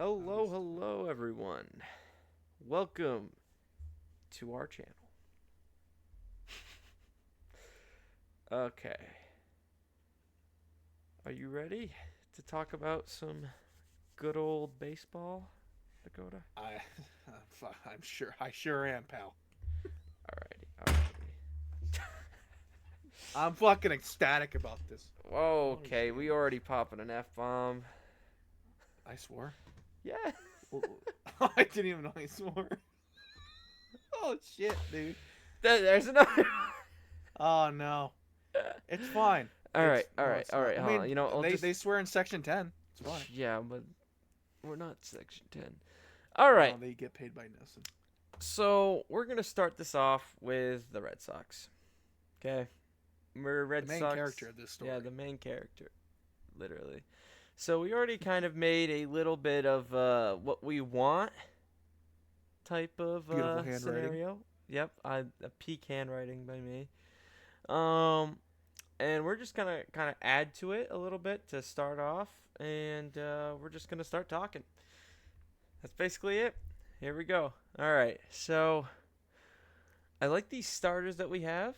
Hello, everyone. Welcome to our channel. Okay. Are you ready to talk about some good old baseball, Dakota? I'm sure. I sure am, pal. Alrighty. I'm fucking ecstatic about this. Holy Okay, shit. we already popping an F bomb. I swore. Yeah. I didn't even know I swore. Oh shit, dude. There's another. Oh no. It's fine. All right, all No, right, it's all not. right. I Hold on. mean, I'll they just. they swear in section 10. It's fine. Yeah, but we're not section 10. All right. No, they get paid by Nelson. So we're gonna start this off with the Red Sox. Okay, we're The Red main Sox. character of this story. Yeah, the main character, literally. So we already kind of made a little bit of what we want type of Beautiful handwriting. scenario. Yep, a peak handwriting by me. Um, and we're just gonna kind of add to it a little bit to start off, and we're just gonna start talking. That's basically it. Here we go. All right, so I like these starters that we have.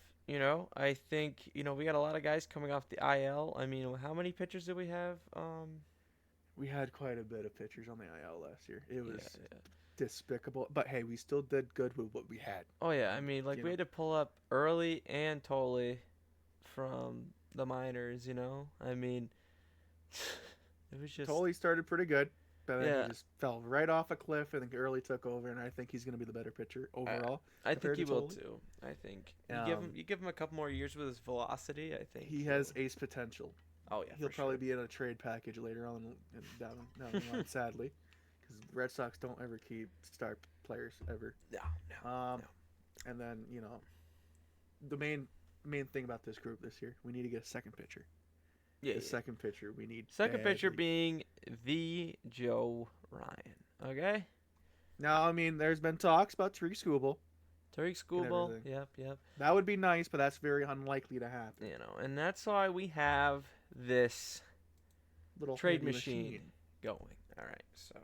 I think we got a lot of guys coming off the IL. I mean, how many pitchers did we have? We had quite a bit of pitchers on the IL last year. It Yeah, was yeah. despicable, but hey, we still did good with what we had. Oh yeah, I mean, like You we know, had to pull up early and Tolley from the minors. I mean, it was just Tolley started pretty good, but then he yeah. just fell right off a cliff, and Early took over, and I think he's going to be the better pitcher I overall I think compared he to will Tolley. too. I think Um, you give him a couple more years with his velocity. I think he has ace potential. Oh yeah, He'll for probably sure. be in a trade package later on down the line, sadly, because the Red Sox don't ever keep star players ever. No, no, Um, no. and then the main thing about this group this year, we need to get a second pitcher. Yeah, The yeah. second pitcher we need Second pitcher badly. being the Joe Ryan. Okay. Now, I mean, there's been talks about Tariq Skubal Tariq and Skubal. everything. Yep, yep. That would be nice, but that's very unlikely to happen. And that's why we have this Little trade handy machine machine. going. All right, so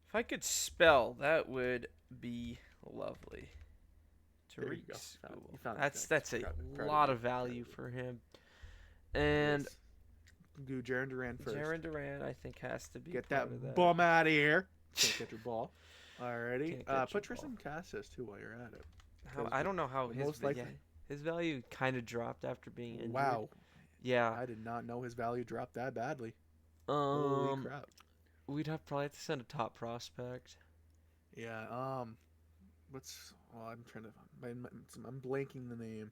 if I could spell, that would be lovely. There you Tariq go. Skubal. You found it. That's a Proud of lot you. of value for him. And Yes. Do Jaron Duran first. Jaron Duran, I think, has to be Get part that of that. bum out of here. Can't get your ball. Alrighty. Can't get your Put Tristan Cassis too while you're at it. I don't know how Most likely. his value kind of dropped after being injured. Wow. Yeah. I did not know his value dropped that badly. Um, Holy crap. we'd probably have to send a top prospect. Yeah. What's? Oh, I'm trying to. I'm blanking the name.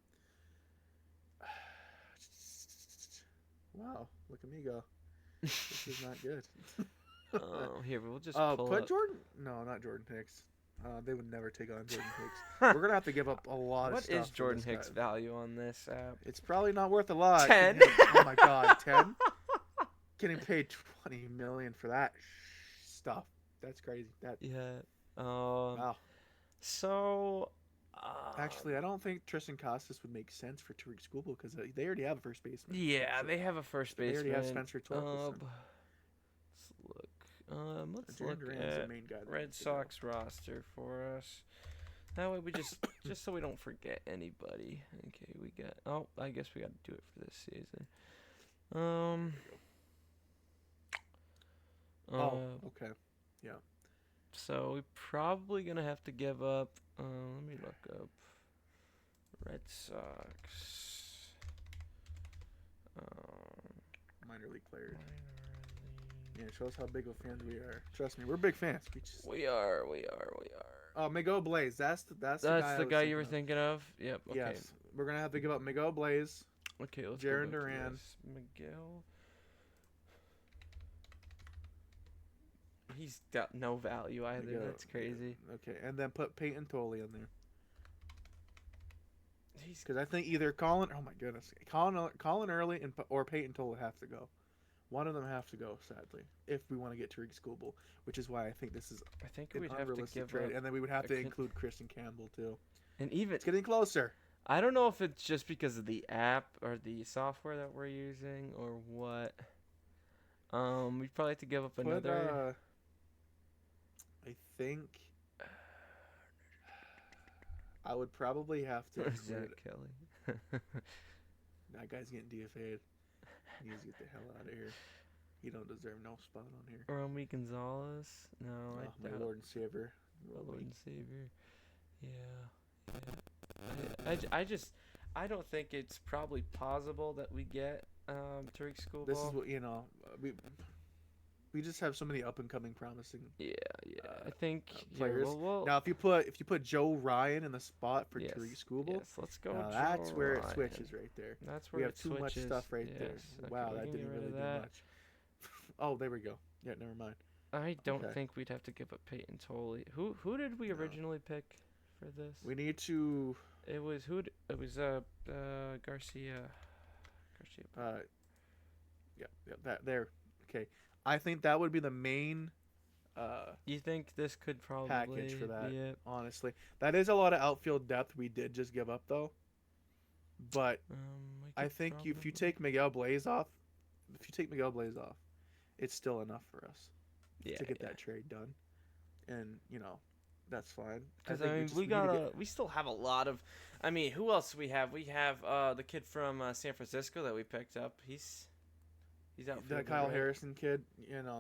Wow. Look at me go. This is not good. Here we'll just pull Put up. Jordan. No, not Jordan Hicks. They would never take on Jordan Hicks. We're gonna have to give up a lot of What stuff. is Jordan for this Hicks' guy. value on this app? It's probably not worth a lot. 10. Oh my god, 10? Getting paid 20 million for that stuff. That's crazy. That Yeah. wow. So. Actually, I don't think Tristan Casas would make sense for Tariq Skubal because they already have a first baseman. Yeah, So they have a first they baseman. already have Spencer Torkelson. Let's look. Let's Jaron look Duran's the at main guy. that Red needs to go. Sox roster for us. That way we just so we don't forget anybody. Okay, we got. Oh, I guess we got to do it for this season. Oh, okay. Yeah. So we probably gonna have to give up. Let me look up Red Sox. Minor league players. Yeah, it shows how big of fans we are. Trust me, we're big fans. We are. Oh, Miguel Blaze. That's the That's guy the guy you were thinking of. Yep. Okay. Yes, we're gonna have to give up Miguel Blaze. Okay. Let's Jaron go back to Duran. this. Miguel. He's got no value either. Miguel, That's crazy. Okay, and then put Peyton Tolley in there He's because I think either Colin. Oh my goodness, Colin Early or Peyton Tolley have to go. One of them have to go, sadly, if we want to get Tariq Skubal, which is why I think this is I think an we'd have to unrealistic give trade, up. and then we would have a to con- include Kristen Campbell too. And even It's getting closer. I don't know if it's just because of the app or the software that we're using or what. We'd probably have to give up Put another. I think I would probably have to Zach include Kelly. that guy's getting DFA'd. He needs to get the hell out of here. He don't deserve no spot on here. Romy Gonzalez. No, Oh, I my doubt. Lord and Savior. My Lord Romy. and Savior. Yeah. Yeah. I just I don't think it's probably possible that we get Tariq This is Schoolball. what we just have so many up and coming promising Yeah, yeah. uh, I think here. players. Well, Now, if you put Joe Ryan in the spot for yes, Tariq Skubal, yes. Let's go, now Joe that's where it Ryan. switches right there. That's We where have it too much switches. stuff right Yes. there. Okay, Wow, we that can get didn't rid really of do that. much. Oh, there we go. Yeah, never mind. I don't Okay. think we'd have to give up Peyton Tolley. Who did we No. originally pick for this? We need to. It was it was Garcia. Garcia. Yeah, that there. Okay, I think that would be the main You think this could probably package for that. be it? Honestly, that is a lot of outfield depth we did just give up though. But We I could think if you probably- take Miguel Blaze off, it's still enough for us yeah, to get yeah. that trade done, and that's fine. Because think I mean, just we need to gotta. We still have a lot of. I mean, who else do we have? We have the kid from San Francisco that we picked up. He's out. that Kyle Harrison kid.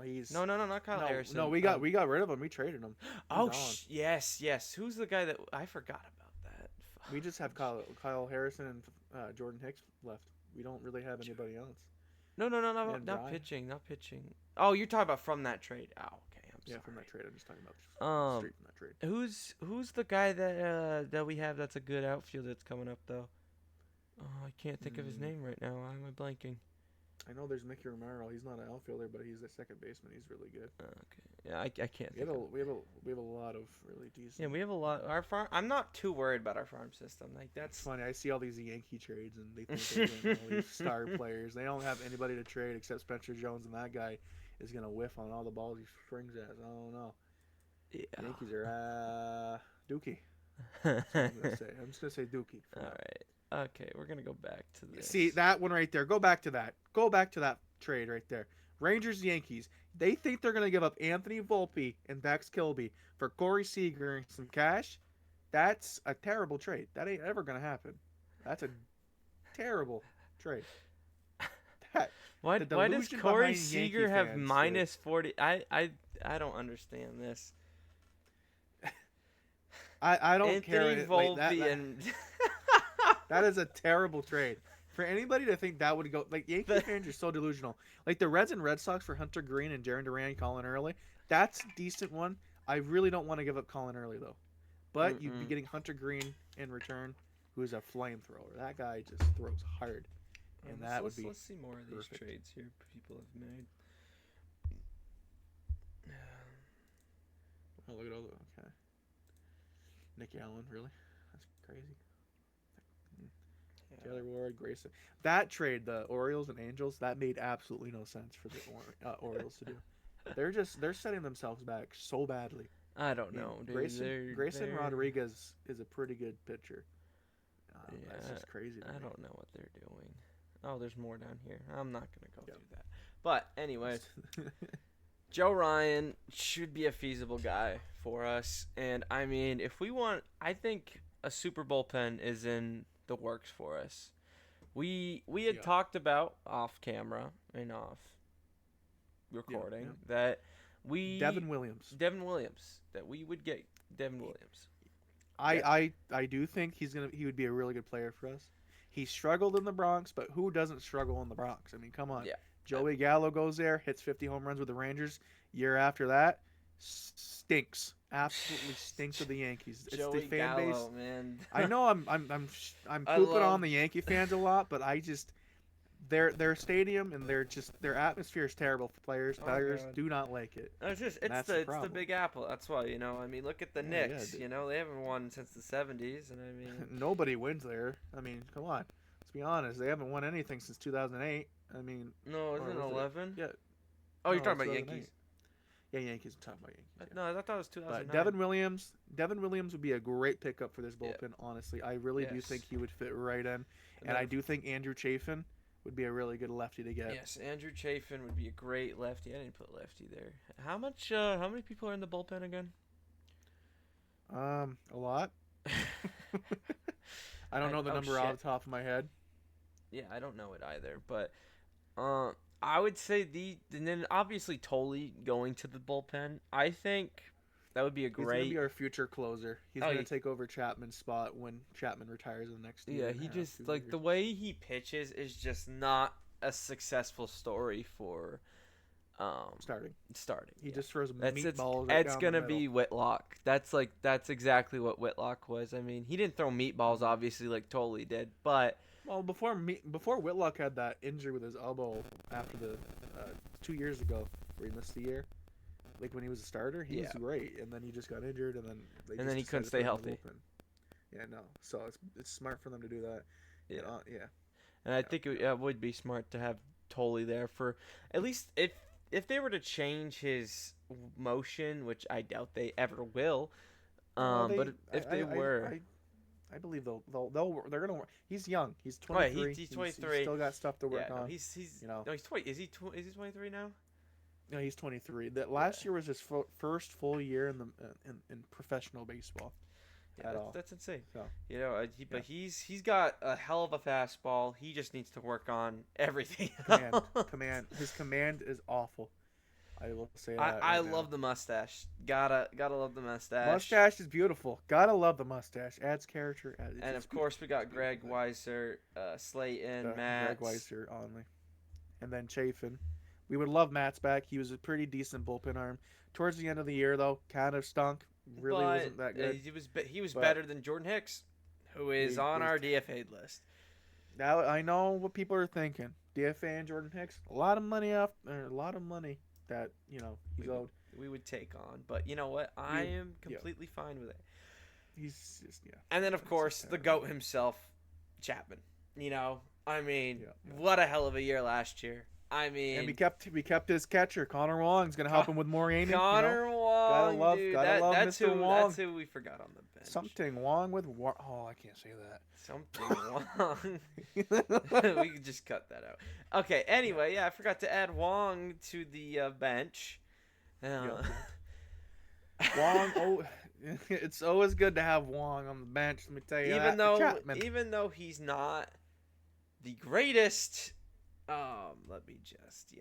He's No, not Kyle Harrison. No, we got rid of him. We traded him. Oh, gone. yes. Who's the guy that I forgot about that? We just have Kyle Harrison and Jordan Hicks left. We don't really have anybody else. No, And not Brian. pitching, not pitching. Oh, you're talking about from that trade. Oh, okay. I'm Yeah, sorry. from that trade. I'm just talking about Um, straight from that trade. Who's the guy that we have that's a good outfield that's coming up though? Oh, I can't think of his name right now. Why am I blanking? I know there's Mickey Romero. He's not an outfielder, but he's a second baseman. He's really good. Okay. Yeah, I can't We think. have a lot of really decent. Yeah, we have a lot. Our farm. I'm not too worried about our farm system. Like It's that's. funny. I see all these Yankee trades, and they think they're getting all these star players. They don't have anybody to trade except Spencer Jones, and that guy is gonna whiff on all the balls he swings at. I don't know. Yeah. Yankees are dookie. That's what I'm gonna say. I'm just gonna say dookie. All right. Okay, we're gonna go back to this. See that one right there. Go back to that. Go back to that trade right there. Rangers Yankees. They think they're gonna give up Anthony Volpe and Dax Kilby for Corey Seager and some cash. That's a terrible trade. That ain't ever gonna happen. That's a terrible trade. That, Why the does delusion Corey behind Yankee Seager have fans, minus 40? I don't understand this. I don't Anthony care. Volpe That, that is a terrible trade. For anybody to think that would go, like, Yankee fans are so delusional. Like the Reds and Red Sox for Hunter Green and Jarren Duran, Colin Early. That's a decent one. I really don't want to give up Colin Early though. But you'd be getting Hunter Green in return, who is a flamethrower. That guy just throws hard, and Let's see more of these perfect. trades here people have made. Oh, look at all the okay. Nick Allen, really? That's crazy. Yeah. Taylor Ward, Grayson. That trade, the Orioles and Angels, that made absolutely no sense for the Orioles to do. They're setting themselves back so badly. I don't know, dude. Grayson They're- Rodriguez is a pretty good pitcher. That's Yeah, just crazy. To I me. don't know what they're doing. Oh, there's more down here. I'm not gonna go Yep. through that. But anyways, Joe Ryan should be a feasible guy for us. And I mean, if we want, I think a super bullpen is in the works for us. We had Yeah. talked about off camera and off recording yeah. that we Devin Williams. that we would get Devin Williams. I do think he would be a really good player for us. He struggled in the Bronx, but who doesn't struggle in the Bronx? I mean, come on. Yeah. Joey Gallo goes there, hits 50 home runs with the Rangers. Year after that, stinks. Absolutely stinks with the Yankees. It's Joey the fan base. Gallo, man. I know I'm I pooping love- on the Yankee fans a lot, but I just their stadium and their atmosphere is terrible for players. Oh, Players God. do not like it. It's just That's it's the the problem. Big Apple. That's why, I mean, look at the Yeah, Knicks. yeah, They haven't won since the 70s, and I mean, Nobody wins there. I mean, come on. Let's be honest. They haven't won anything since 2008. I mean, no, isn't Or it was it- 11? yeah. Oh, you're No, talking about 2008. Yankees. Yeah, Yankees. I'm talking about Yankees. Yeah. No, I thought it was But 2009. Devin Williams would be a great pickup for this Yeah. bullpen. Honestly, I really do Yes. think he would fit right in, and then- I do think Andrew Chafin would be a really good lefty to get. Yes, Andrew Chafin would be a great lefty. I didn't put lefty there. How many people are in the bullpen again? A lot. I don't know the number shit. off the top of my head. Yeah, I don't know it either, but I would say and then obviously Tolley going to the bullpen. I think that would be a He's gonna great. be our future closer. He's gonna take over Chapman's spot when Chapman retires in the next year. Yeah, he just like the way he pitches is just not a successful story for starting. He yeah. just throws That's meatballs. it's gonna be Whitlock. That's exactly what Whitlock was. I mean, he didn't throw meatballs obviously like Tolley did, but well, before Whitlock had that injury with his elbow after the 2 years ago where he missed the year, like when he was a starter, he was great, and then he just got injured, and then he couldn't stay healthy. Yeah, no. So it's smart for them to do that. Yeah, yeah. And I think it would be smart to have Tolley there for at least if they were to change his motion, which I doubt they ever will. But if they were. I believe they're gonna. He's young. He's 23. Oh, yeah, he's 23. He's still got stuff to work on. No, he's no, he's 20. Is he 23 now? No, he's 23. That last year was his first full year in professional baseball. Yeah, that's insane. So, but he's got a hell of a fastball. He just needs to work on everything. His command is awful. I will say that. I love the mustache. Gotta love the mustache. Mustache is beautiful. Gotta love the mustache. Adds character. And of course we got Greg Weiser, Slayton, Matt. Greg Weiser only, and then Chafin. We would love Matt's back. He was a pretty decent bullpen arm. Towards the end of the year, though, kind of stunk. Really wasn't that good. He was better than Jordan Hicks, who is on our DFA list. Now I know what people are thinking. DFA and Jordan Hicks, a lot of money that he's owed. We would take on, but you know what? I am completely fine with it. He's just And then of course the GOAT himself, Chapman. What a hell of a year last year. And we kept his catcher. Connor Wong's gonna help him with more aiming. Connor Wong, gotta love that's Mr. Wong. That's who we forgot on the bench. Something Wong with oh, I can't say that. Something Wong. We could just cut that out. Okay. Anyway, I forgot to add Wong to the bench. Wong. Oh, it's always good to have Wong on the bench. Let me tell you. Even though he's not the greatest. Let me just,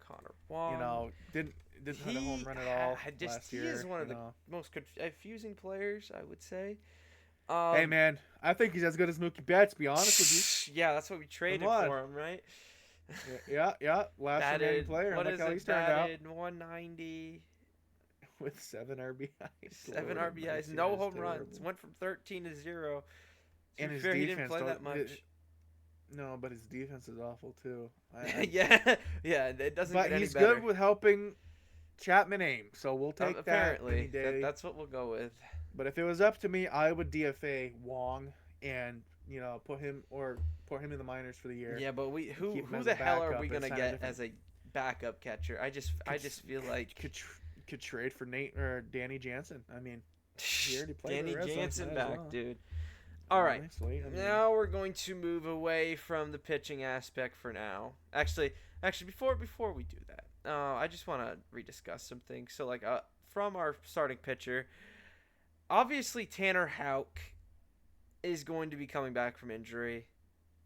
Connor Wong. Didn't hit a home run at all last year. He is one of the most confusing players, I would say. Hey, man, I think he's as good as Mookie Betts, to be honest with you. Yeah, that's what we traded for him, right? Yeah. Last remaining player. What is it? He's turned out. 190. With 7 RBIs. 7 RBIs, no home runs. Went from 13 to 0. And his defense, he didn't play that much. No, but his defense is awful too. Yeah, it doesn't. But get he's any better. good with helping Chapman aim, so we'll take apparently, that any day. That's what we'll go with. But if it was up to me, I would DFA Wong and put him in the minors for the year. Yeah, but who the hell are we gonna get as a backup catcher? I just feel like could trade for Nate or Danny Jansen. I mean, he already played Danny Jansen back, well. dude. All right, now we're going to move away from the pitching aspect for now. Actually, before we do that, I just want to rediscuss some things. So, from our starting pitcher, obviously Tanner Houck is going to be coming back from injury,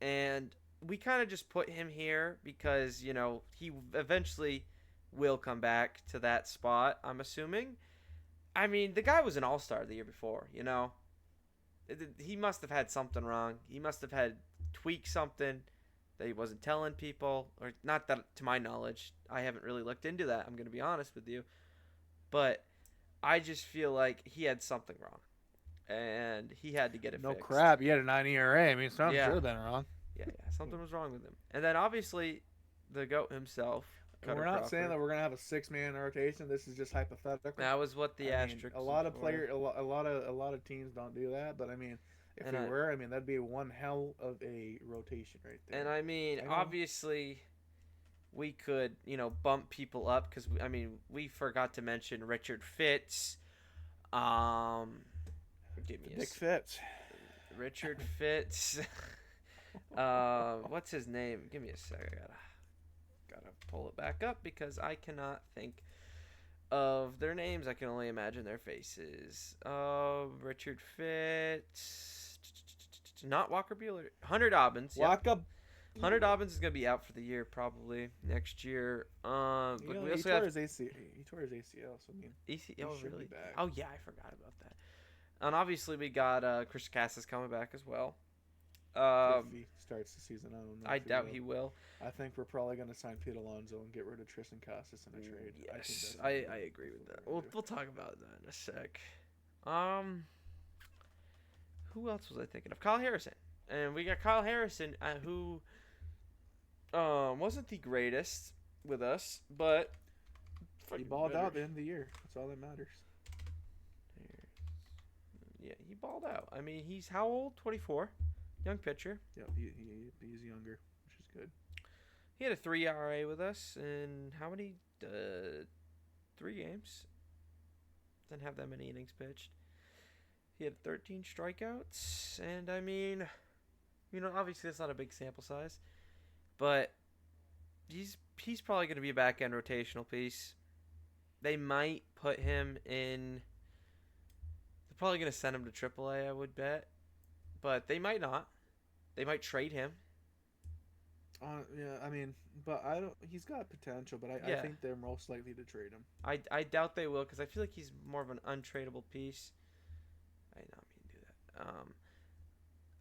and we kind of just put him here because he eventually will come back to that spot. I'm assuming. I mean, the guy was an all-star the year before. He must have had something wrong. He must have had tweaked something that he wasn't telling people, or not that to my knowledge. I haven't really looked into that. I'm going to be honest with you. But I just feel like he had something wrong, and he had to get it fixed. No crap. He had a 9 ERA. I mean, something should have been wrong. Yeah, something was wrong with him. And then obviously the GOAT himself. We're not saying that we're gonna have a 6-man rotation. This is just hypothetical. That was what the asterisk. A lot of teams don't do that, but I mean, if we were, that'd be one hell of a rotation right there. And I mean, obviously, we could bump people up because we forgot to mention Richard Fitz. Big Fitz. Richard Fitz. What's his name? Give me a sec. I gotta pull it back up because I cannot think of their names. I can only imagine their faces. Richard Fitz, not Walker Bueller. Hunter Dobbins. Yep. Waka. Hunter Dobbins is gonna be out for the year probably next year. But we He also tore have his ACL. He tore his ACL. So I mean, ACL. he should Really? be back. Oh yeah, I forgot about that. And obviously we got Chris Cassis coming back as well. If he starts the season, I don't know. I if doubt will. he will. I think we're probably going to sign Pete Alonso and get rid of Tristan Cassis in a trade. Yes, I I agree with that. We'll talk about that in a sec. Who else was I thinking of? Kyle Harrison, and we got Kyle Harrison, who wasn't the greatest with us, but he balled out at the end of the year. That's all that matters. Yeah, he balled out. I mean, he's how old? 24. Young pitcher. Yeah, he's younger, which is good. He had a 3 ERA with us, and how many? 3 games. Didn't have that many innings pitched. He had 13 strikeouts, and I mean, obviously that's not a big sample size, but he's probably going to be a back end rotational piece. They might put him in. They're probably going to send him to AAA, I would bet, but they might not. They might trade him. Yeah, I mean, but I don't. He's got potential, but I think they're most likely to trade him. I doubt they will because I feel like he's more of an untradeable piece. I don't mean to do that.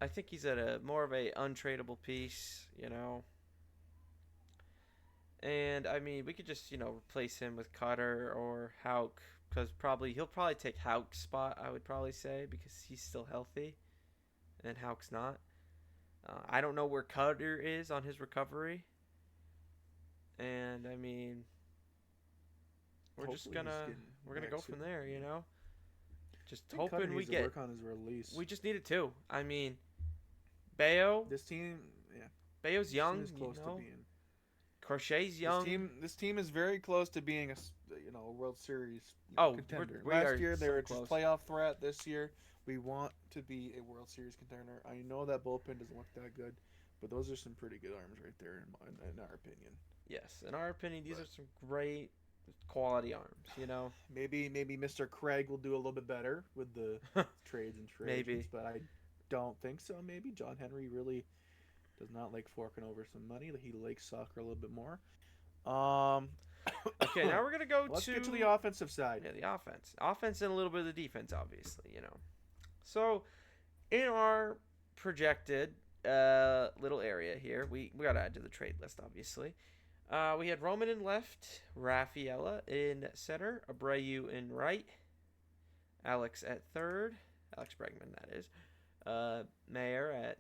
I think he's at a more of a untradeable piece, And I mean, we could just replace him with Cutter or Hauk because he'll probably take Hauk's spot. I would probably say because he's still healthy, and Hauk's not. I don't know where Cutter is on his recovery. And I mean, we're gonna go from there, Just hoping we get. Work on his release. We just need it too. I mean, Bayo. This team, Bayo's young. This team is close to being. Crochet's young. This team is very close to being a World Series contender. We Last year they were close. just playoff threat. This year we want to be a World Series contender. I know that bullpen doesn't look that good, but those are some pretty good arms right there in our opinion. Yes, in our opinion, these are some great quality arms. Maybe Mr. Craig will do a little bit better with the trades and trades. Maybe, but I don't think so. Maybe John Henry really does not like forking over some money. He likes soccer a little bit more. Okay, now we're gonna go Let's get to the offensive side. Yeah, the offense, and a little bit of the defense, obviously. So, in our projected little area here, we got to add to the trade list, obviously. We had Roman in left, Rafaela in center, Abreu in right, Alex at third, Alex Bregman, that is. Mayer at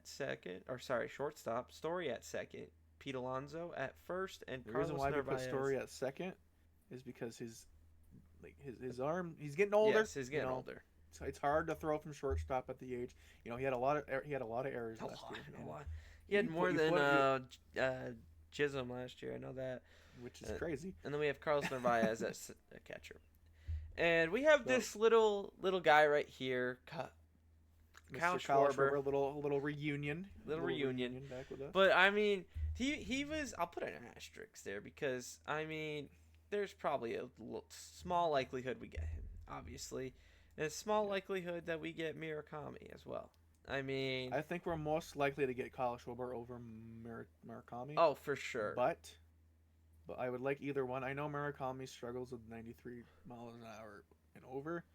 shortstop, Story at second, Pete Alonso at first, and Carlos Narvaez. The reason why we put Story at second is because his arm, he's getting older. Yes, he's getting older. So it's hard to throw from shortstop at the age. He had a lot of errors last year. A lot. He had more than Chisholm last year. I know that, which is crazy. And then we have Carlos Narvaez as a catcher, and we have this little guy right here. Kyle Schwarber, little reunion, back with us. But I mean, he was. I'll put an asterisk there because I mean, there's probably a small likelihood we get him, obviously, and a small likelihood that we get Murakami as well. I mean, I think we're most likely to get Kyle Schwarber over Murakami. Oh, for sure. But I would like either one. I know Murakami struggles with 93 miles an hour and over.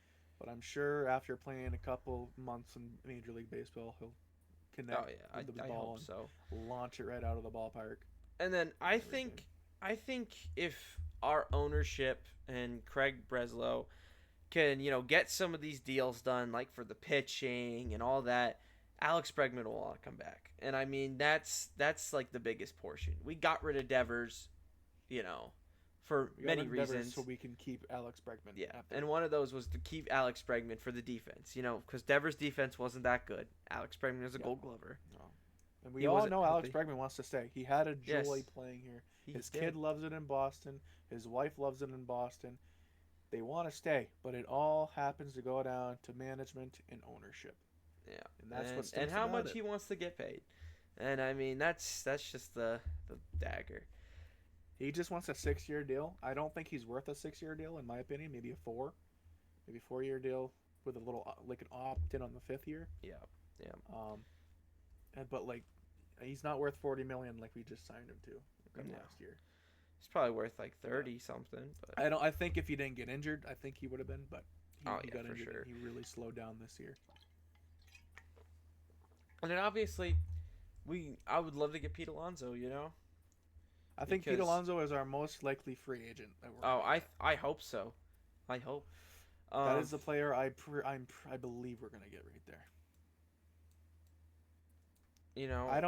But I'm sure after playing a couple months in Major League Baseball, he'll connect with the ball and launch it right out of the ballpark. And then I think if our ownership and Craig Breslow can, get some of these deals done, like for the pitching and all that, Alex Bregman will want to come back. And I mean, that's like the biggest portion. We got rid of Devers, for many reasons. So we can keep Alex Bregman. Yeah, and one of those was to keep Alex Bregman for the defense, because Devers' defense wasn't that good. Alex Bregman was a Gold Glover. No. And we all know Alex Bregman wants to stay. He had a joy playing here. His kid loves it in Boston. His wife loves it in Boston. They want to stay, but it all happens to go down to management and ownership. Yeah, and that's and how much he wants to get paid. And I mean, that's just the dagger. He just wants a 6-year deal. I don't think he's worth a 6-year deal, in my opinion. Maybe a 4, maybe 4-year deal with a little like an opt in on the 5th year. Yeah, yeah. Um, but like, he's not worth 40 million like we just signed him to No, last year. he's probably worth like Yeah. 30 something. But I don't. I think if he didn't get injured, I think he would have been. But oh he yeah, got for injured sure. and he really slowed down this year. And then obviously, I would love to get Pete Alonso. I think Pete Because Alonso is our most likely free agent that we're oh, gonna get. I hope so. I hope. That Um, is the player I believe we're gonna get right there. you know, I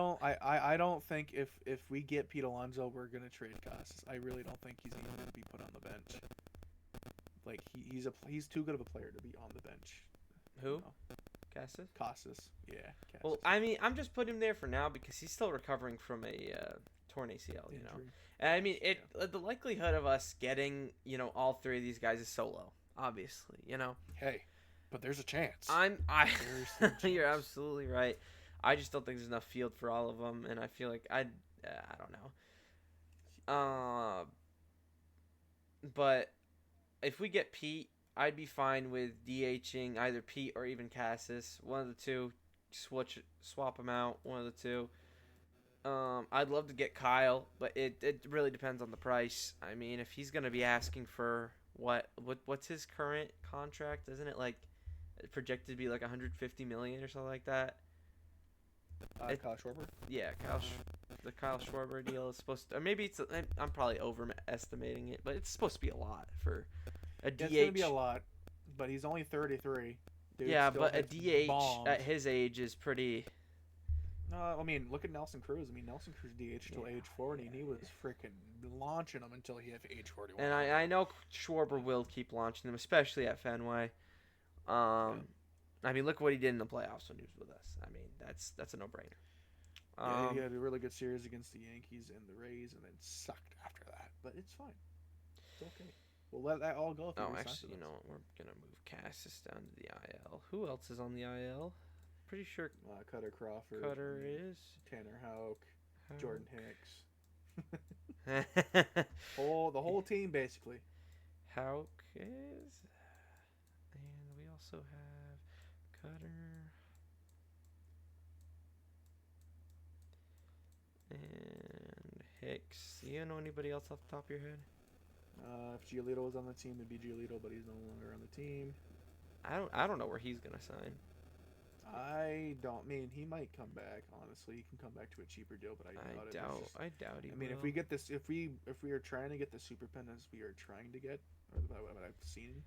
don't think if we get Pete Alonso we're gonna trade Casas. I really don't think he's even gonna be put on the bench. Like he's too good of a player to be on the bench. who? You know? Cassis? Casas, yeah. Casas. Well, I mean, I'm just putting him there for now because he's still recovering from a torn ACL. Injury. And I mean, the likelihood of us getting all three of these guys is so low. Obviously. Hey, but there's a chance. I There's still a chance. You're absolutely right. I just don't think there's enough field for all of them, and I feel like I don't know. But if we get Pete, I'd be fine with DHing either Pete or even Cassis. One of the two, swap them out. One of the two. I'd love to get Kyle, but it really depends on the price. I mean, if he's gonna be asking for what's his current contract? Isn't it like projected to be like 150 million or something like that? Kyle Schwarber. Yeah, the Kyle Schwarber deal is supposed to, or maybe I'm probably overestimating it, but it's supposed to be a lot for a DH. It's gonna be a lot, but he's only 33. Dude yeah, still but a hits DH bombs. at his age is pretty. I mean, look at Nelson Cruz. I mean, Nelson Cruz DH till age 40, and he was freaking launching them until he hit age 41. And I know Schwarber will keep launching them, especially at Fenway. I mean, look what he did in the playoffs when he was with us. I mean, that's a no-brainer. Yeah, he had a really good series against the Yankees and the Rays, and then sucked after that. But it's fine. It's okay. We'll let that all go. Actually, you know what? We're gonna move Cassis down to the IL. Who else is on the IL? Pretty sure Cutter Crawford. Cutter is. Tanner Houck. Jordan Hicks. The whole team basically. Houck is, and we also have Cutter and Hicks. You know anybody else off the top of your head? If Giolito was on the team, it'd be Giolito, but he's no longer on the team. I don't know where he's gonna sign. I don't mean he might come back. Honestly, he can come back to a cheaper deal, but I doubt it. I doubt he. I mean, will. if we get this, if we are trying to get the super pen as we are trying to get, or what I've seen,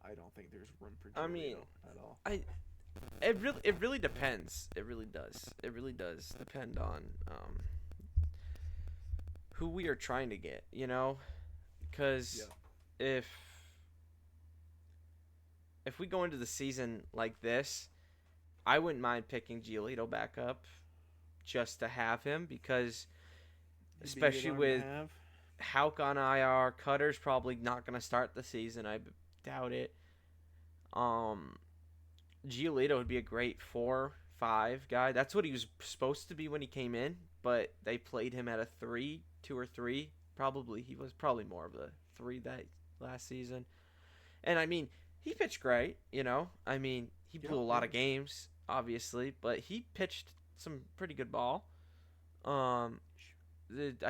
I don't think there's room for Giolito at all. It really depends. It really does. It really does depend on who we are trying to get. Because if we go into the season like this, I wouldn't mind picking Giolito back up just to have him because, especially with Houck on IR, Cutter's probably not going to start the season. I doubt it. Giolito would be a great 4-5 guy. That's what he was supposed to be when he came in, but they played him at a 2 or 3. Probably he was probably more of a 3 that last season. And I mean, he pitched great. I mean, he blew a lot of games, obviously, but he pitched some pretty good ball. I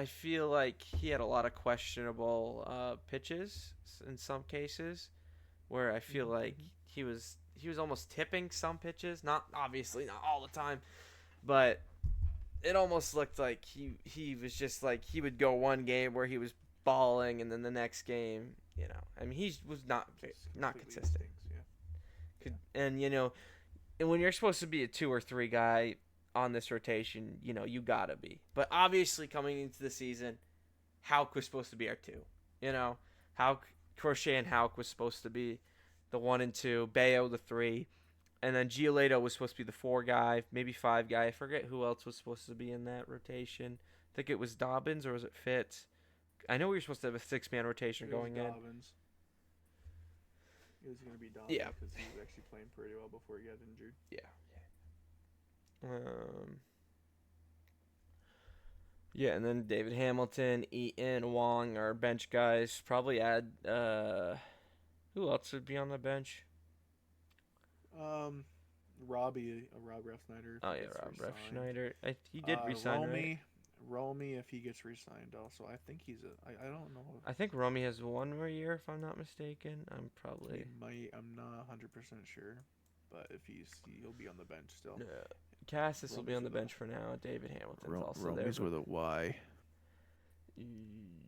feel like he had a lot of questionable pitches in some cases, where I feel like he was almost tipping some pitches. Not obviously not all the time, but it almost looked like he was just like he would go one game where he was balling, and then the next game, I mean, he was not consistent. And and when you're supposed to be a 2 or 3 guy on this rotation, you gotta be. But obviously, coming into the season, Houck was supposed to be our 2. Houck, Crochet, and Houck was supposed to be the 1 and 2, Bayo the 3, and then Giolito was supposed to be the 4 guy, maybe 5 guy. I forget who else was supposed to be in that rotation. I think it was Dobbins or was it Fitz? I know we were supposed to have a 6-man rotation going in. Dobbins. It was going to be Dobbins because he was actually playing pretty well before he got injured. Yeah. Yeah, and then David Hamilton, Eaton, Wong are bench guys. Probably add who else would be on the bench? Um, Rob Ref Snyder if Oh he yeah, gets Rob Ref re-signed. Schneider. He did resign, right? Romy if he gets re-signed also. I think he's a. I don't know. I think Romy has one more year, if I'm not mistaken. I'm He probably. might. I'm not 100% sure, but if he'll be on the bench still. Yeah. Cassis will be Romy's on the with a bench for now. David Hamilton's also there. Romy's with a Y.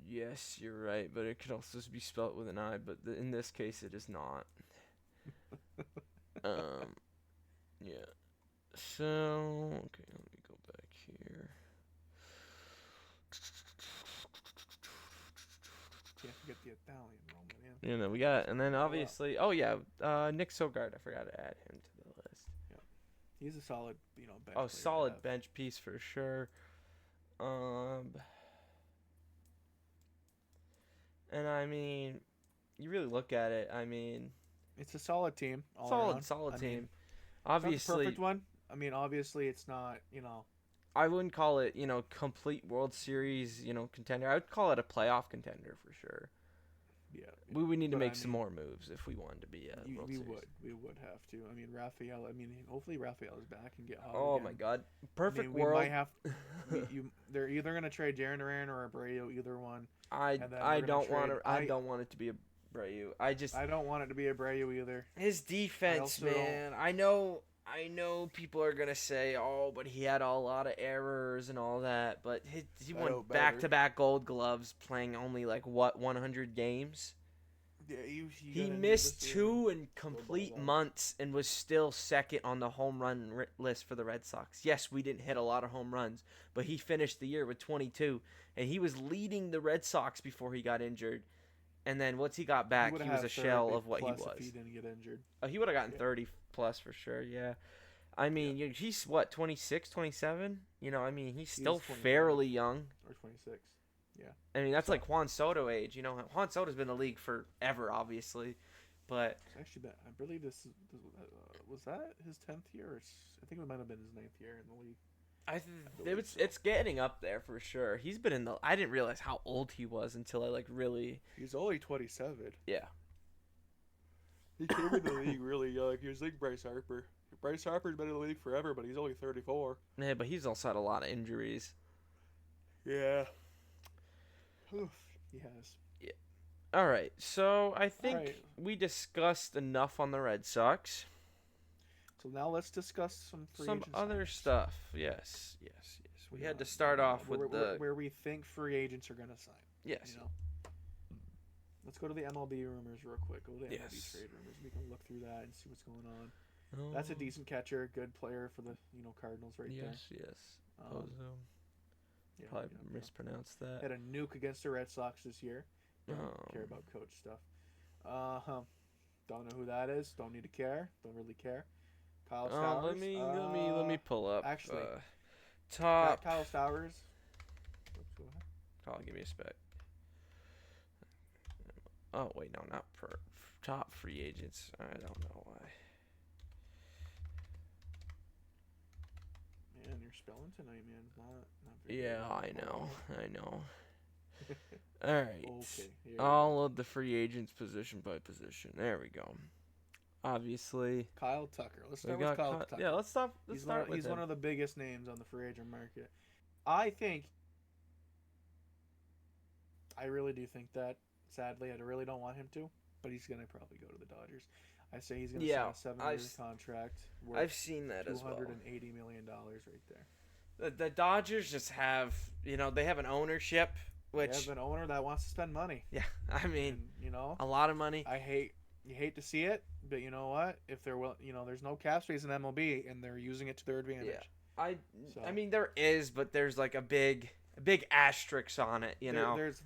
Yes, you're right, but it could also be spelled with an I. But in this case, it is not. Um, yeah. So okay, let me go back here. Can't forget the Italian Roman. Yeah. You know, we got, and then Oh, wow. obviously, Nick Sogard. I forgot to add him to the list. Yeah. He's a solid, bench Oh, player to solid have. bench piece for sure. And I mean, you really look at it. I mean, It's a solid team all around. solid I team. mean, it's not the Obviously, perfect one. I mean, obviously, it's not. I wouldn't call it, complete World Series, contender. I would call it a playoff contender for sure. Yeah. We would need to But make some more moves if we wanted to be a World Series. We would have to. I mean, Raphael. I mean, hopefully Raphael is back and get hot. Oh again. my God, I perfect mean, we world. might have. They're either gonna trade Jaren Duran or Abreu, either one. I And then I we're gonna don't want to. trade- I don't want it to be a Brayu. I don't want it to be Abreu either. His defense, also man. I know people are gonna say, "Oh, but he had a lot of errors and all that." But he I won know better. back-to-back Gold Gloves, playing only like 100 games. Yeah, He missed 2 in complete months and was still second on the home run list for the Red Sox. Yes, we didn't hit a lot of home runs, but he finished the year with 22, and he was leading the Red Sox before he got injured. And then once he got back, he was a shell of what he was. If he didn't get injured. Oh, he would have gotten 30 plus for sure, yeah. I mean, he's what, 26, 27? I mean, he's still fairly young. Or 26. Yeah. I mean, that's like Juan Soto age. Juan Soto's been in the league forever, obviously. But It's actually been, I believe was that his 10th year? I think it might have been his 9th year in the league. it's getting up there for sure. He's been in the. I didn't realize how old he was until I really. He's only 27. Yeah. He came in the league really young. He was like Bryce Harper. Bryce Harper's been in the league forever, but he's only 34. Yeah, but he's also had a lot of injuries. Yeah. Oof, he has. Yeah. All right. So I think we discussed enough on the Red Sox. So now let's discuss some other stuff. Yes. We had to start off with where we think free agents are gonna sign. Yes. Let's go to the MLB rumors real quick. Go to the Yes. MLB trade rumors. We can look through that and see what's going on. Oh. That's a decent catcher, good player for the Cardinals right there. Yes. Yeah, Probably mispronounced that. Had a nuke against the Red Sox this year. Don't care about coach stuff. Don't know who that is. Don't need to care. Don't really care. Kyle Stowers. Let me pull up. Actually, top. Kyle Stowers. Oops, go ahead. Oh, give me a spec. Oh wait, no, not per top free agents. I don't know why. Man, you're spelling tonight, man. Not very Yeah, good. I know. All right. Okay. All of the free agents position by position. There we go. Obviously. Kyle Tucker. Let's start with Kyle Tucker. Yeah, let's start with He's him. one of the biggest names on the free agent market. I really do think that. Sadly, I really don't want him to, but he's gonna probably go to the Dodgers. I say he's gonna sign a 7-year contract. I've seen that as well. $280 million right there. The Dodgers just have, they have an ownership, which they have an owner that wants to spend money. Yeah, I mean, and, a lot of money. You hate to see it, but you know what? If they're there's no cap space in MLB, and they're using it to their advantage. Yeah, I mean there is, but there's like a big asterisk on it. There's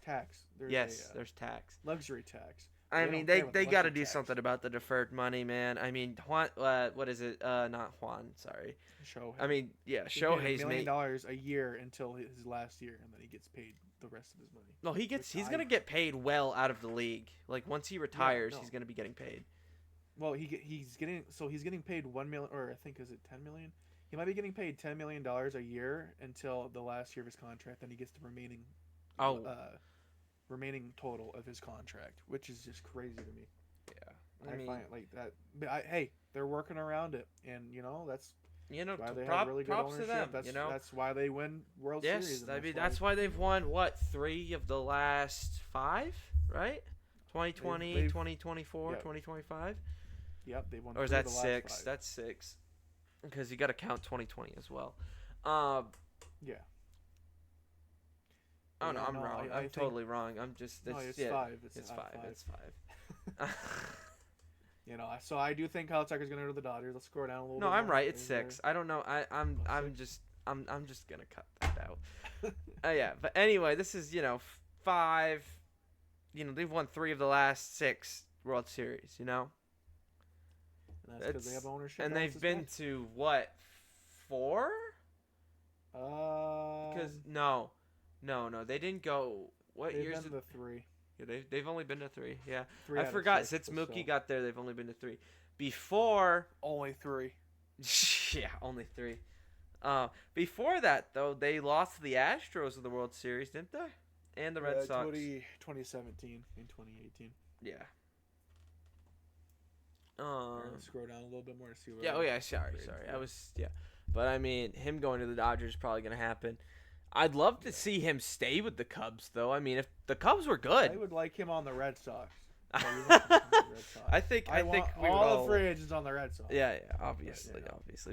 tax. There's tax. Luxury tax. I mean, they got to do something about the deferred money, man. I mean, Juan, what is it? Not Juan, sorry. Shohei. I mean, yeah, Shohei's $1 million a year until his last year, and then he gets paid the rest of his money. No, he's gonna get paid well out of the league. Like once he retires, he's gonna be getting paid. Well, he's getting paid $1 million, or I think is it $10 million? He might be getting paid $10 million a year until the last year of his contract. Then he gets the Oh, remaining total of his contract, which is just crazy to me. yeah. I I mean, find it like that. But hey, they're working around it, and that's why they have really good props to them. ownership. That's why they win World Series. Yes, And I mean that's why they've won what 3 of the last 5, right? 2020, they've 2024, yep 2025, yep they won or is three of that the last 6? five. That's 6, because you got to count 2020 as well. Um, Yeah, but oh no, yeah, I'm no, wrong. I I'm think totally wrong. I'm just no, that's it's yeah, five. It's it's out of 5. five. It's 5. So I do think Kyle Tucker's gonna go to the Dodgers. Let's scroll down a little No, bit I'm more. right. It's There's 6. I don't know. I'm 6. just I'm just gonna cut that out. Yeah, but anyway, this is 5. They've won 3 of the last 6 World Series. And that's because they have ownership. And Balance they've is been nice. to what, 4? Because Um, no, they didn't go. What they've years been did? to 3, Yeah, they've only been to 3. Yeah, 3 I out of forgot. 6. Since But Mookie still, got there, they've only been to 3. Before, only 3. yeah, only 3. Before that though, they lost to the Astros of the World Series, didn't they? And the Red Sox. 2017 and 2018. Yeah. All right, let's scroll down a little bit more to see what. Yeah. Oh yeah. Sorry. I was. Yeah. But I mean, him going to the Dodgers is probably gonna happen. I'd love to see him stay with the Cubs, though. I mean, if the Cubs were good, I would like him on the Red Sox. I think we would all the free agents on the Red Sox. Yeah, obviously.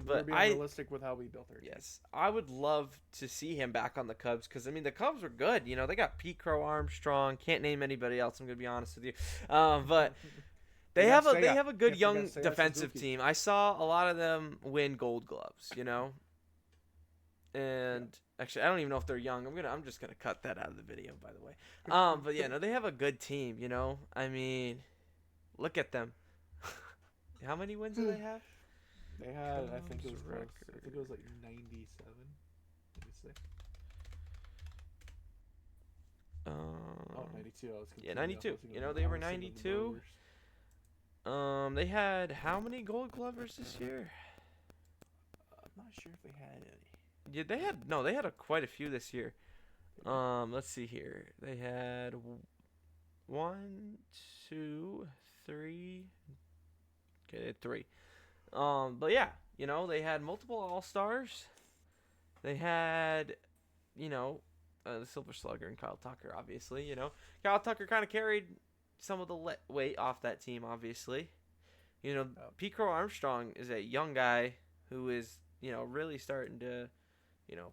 We're But being realistic with how we built our team. yes, I would love to see him back on the Cubs because I mean the Cubs were good. They got Pete Crow Armstrong. Can't name anybody else. I'm gonna be honest with you. But they have a good young defensive team. I saw a lot of them win Gold Gloves. And actually, I don't even know if they're young. I'm just gonna cut that out of the video, by the way. But yeah, no, they have a good team. I mean, look at them. How many wins do they have? They had, I think it was Cubs close. I think it was like 97. Let me see. Oh, 92. I was Yeah, 92. They were 92. They had how many Gold Glovers this year? I'm not sure if they had any. Yeah, they had quite a few this year. Let's see here. They had 1, 2, 3. Okay, they had 3. But yeah, they had multiple All-Stars. They had, the Silver Slugger and Kyle Tucker, obviously. Kyle Tucker kind of carried some of the weight off that team, obviously. Pete Crow Armstrong is a young guy who is, really starting to,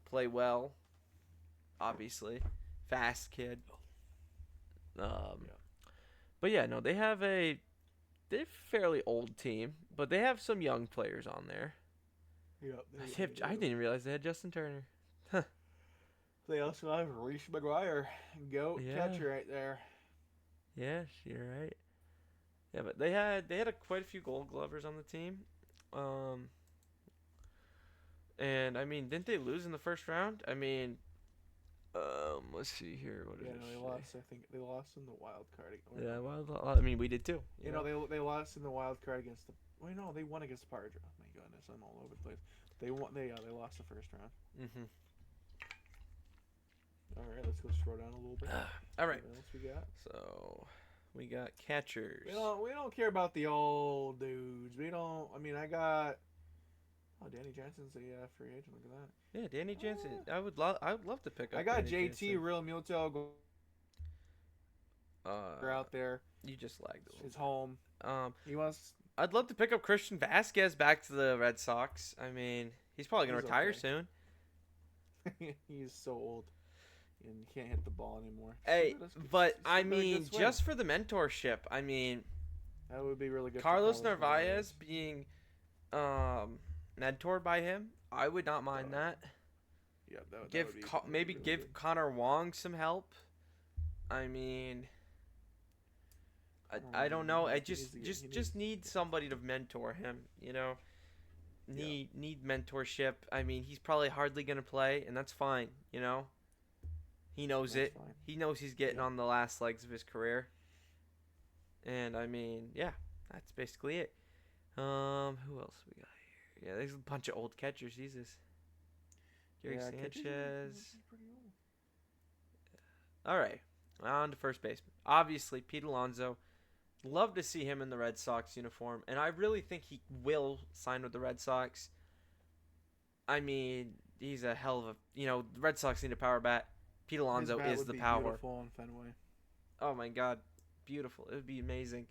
play well. Obviously, fast kid. But yeah, no, they're a fairly old team, but they have some young players on there. Yeah, I didn't realize they had Justin Turner. They also have Reese McGuire, goat Yeah. catcher right there. Yes, you're right. Yeah, but they had quite a few Gold Glovers on the team. And I mean, didn't they lose in the first round? I mean, let's see here. What did Yeah, it no, they say? lost. I think they lost in the wild card. Yeah, well, I mean, we did too. They lost in the wild card against the. Wait, no, they won against the Padres. Oh my goodness, I'm all over the place. They won. They lost the first round. Mm-hmm. All right, let's go scroll down a little bit. All right. What else we got? So we got catchers. We don't care about the old dudes. We don't. I mean, I got. Oh, Danny Jansen's a free agent. Look at that. Yeah, Danny Jansen. I would love to pick up. I got Danny JT Jansen. Real Muto out there. You just lagged a little. His home. He wants. I'd love to pick up Christian Vasquez back to the Red Sox. I mean, he's probably gonna retire soon. He's so old, and he can't hit the ball anymore. Hey, but it's I a really mean, good swing. just for the mentorship, I mean, that would be really good. Carlos Narvaez being mentored by him, I would not mind that. Yeah, that would be give good. Connor Wong some help. I mean, I don't know. I just need somebody to mentor him. Need mentorship. I mean, he's probably hardly gonna play, and that's fine. He knows That's it. fine. He knows he's getting on the last legs of his career. And I mean, yeah, that's basically it. Who else we got here? Yeah, there's a bunch of old catchers. Jesus. Gary Sanchez. He's pretty old. All right, on to first baseman. Obviously, Pete Alonso. Love to see him in the Red Sox uniform, and I really think he will sign with the Red Sox. I mean, he's a hell of a. The Red Sox need a power bat. Pete Alonso His bat is would the be power. beautiful in Fenway. Oh my God, beautiful! It would be amazing.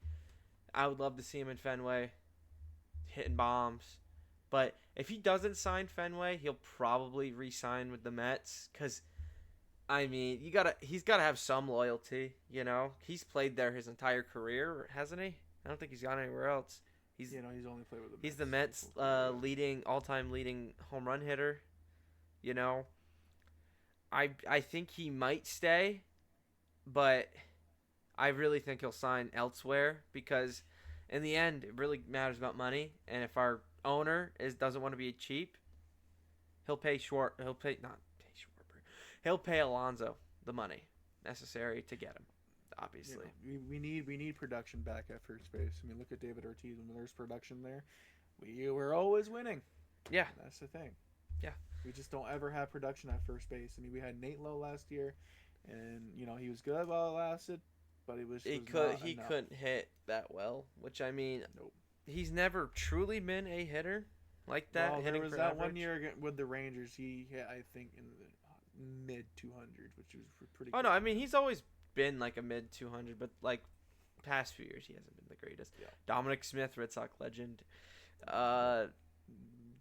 I would love to see him in Fenway, hitting bombs. But if he doesn't sign Fenway, he'll probably re-sign with the Mets. Cause I mean, he's gotta have some loyalty. He's played there his entire career, hasn't he? I don't think he's gone anywhere else. He's only played with the Mets. He's the Mets all-time leading home run hitter. I think he might stay, but I really think he'll sign elsewhere because in the end it really matters about money. And if our owner doesn't want to be cheap, he'll pay Alonso the money necessary to get him. Obviously, we need production back at first base. I mean, look at David Ortiz. When there's production there, we're always winning. Yeah, that's the thing. Yeah, we just don't ever have production at first base. I mean, we had Nate Lowe last year, and he was good while it lasted, but he couldn't hit that well. Which I mean, nope. He's never truly been a hitter like that. Well, there was that average. 1 year with the Rangers. He hit, I think, in the mid 200s, which was pretty. Oh, good. No, I mean he's always been like a mid 200, but like past few years he hasn't been the greatest. Yeah. Dominic Smith, Red Sox legend. I